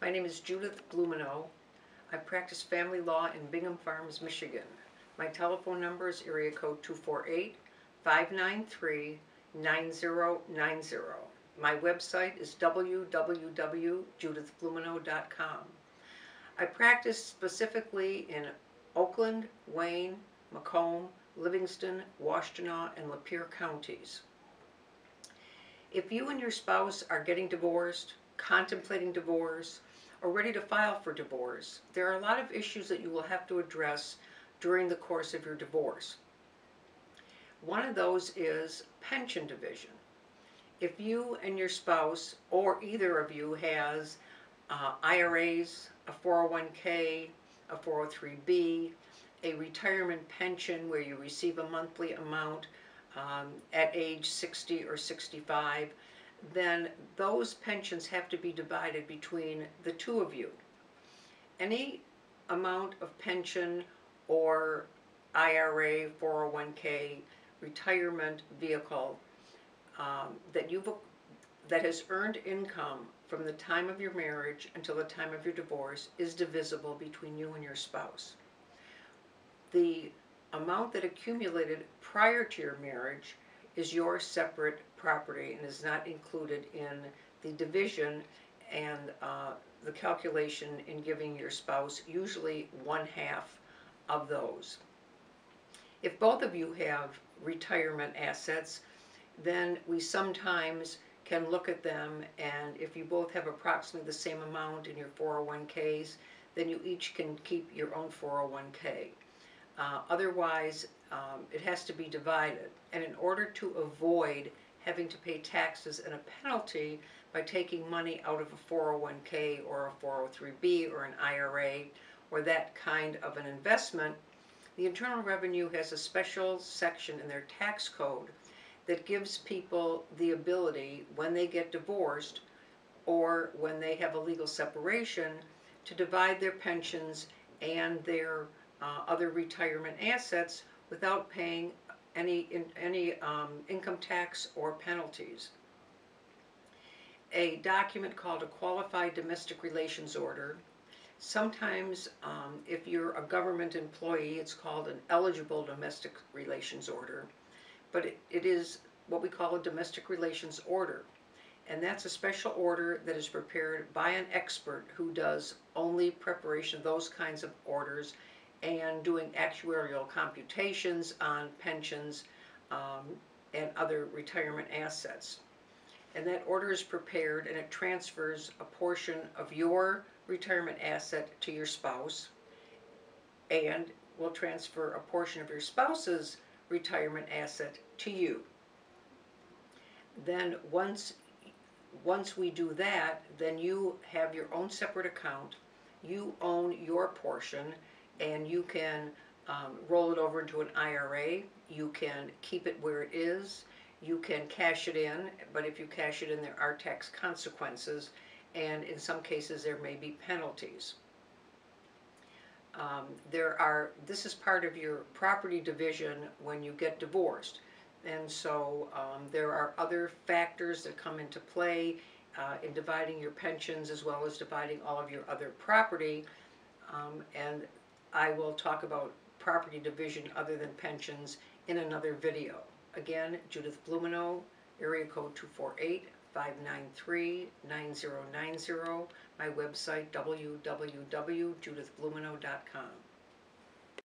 My name is Judith Blumenau. I practice family law in Bingham Farms, Michigan. My telephone number is area code 248-593-9090. My website is www.judithblumenau.com. I practice specifically in Oakland, Wayne, Macomb, Livingston, Washtenaw, and Lapeer counties. If you and your spouse are getting divorced, contemplating divorce, or ready to file for divorce, there are a lot of issues that you will have to address during the course of your divorce. One of those is pension division. If you and your spouse, or either of you, has IRAs, a 401k, a 403b, a retirement pension where you receive a monthly amount at age 60 or 65, then those pensions have to be divided between the two of you. Any amount of pension or IRA, 401k, retirement vehicle that has earned income from the time of your marriage until the time of your divorce is divisible between you and your spouse. The amount that accumulated prior to your marriage is your separate property and is not included in the division and the calculation in giving your spouse usually 1/2 of those. If both of you have retirement assets, then we sometimes can look at them, and if you both have approximately the same amount in your 401ks, then you each can keep your own 401k. Otherwise, it has to be divided. And in order to avoid having to pay taxes and a penalty by taking money out of a 401k or a 403b or an IRA or that kind of an investment, the Internal Revenue has a special section in their tax code that gives people the ability, when they get divorced or when they have a legal separation, to divide their pensions and their other retirement assets without paying any income tax or penalties. A document called a Qualified Domestic Relations Order. Sometimes if you're a government employee, it's called an Eligible Domestic Relations Order, but it is what we call a Domestic Relations Order. And that's a special order that is prepared by an expert who does only preparation of those kinds of orders and doing actuarial computations on pensions and other retirement assets. And that order is prepared and it transfers a portion of your retirement asset to your spouse and will transfer a portion of your spouse's retirement asset to you. Then once we do that, then you have your own separate account, you own your portion, and you can roll it over into an IRA, you can keep it where it is, you can cash it in, but if you cash it in there are tax consequences, and in some cases there may be penalties. This is part of your property division when you get divorced, and so there are other factors that come into play in dividing your pensions as well as dividing all of your other property, and I will talk about property division other than pensions in another video. Again, Judith Blumenau, area code 248-593-9090. My website, www.judithblumenau.com.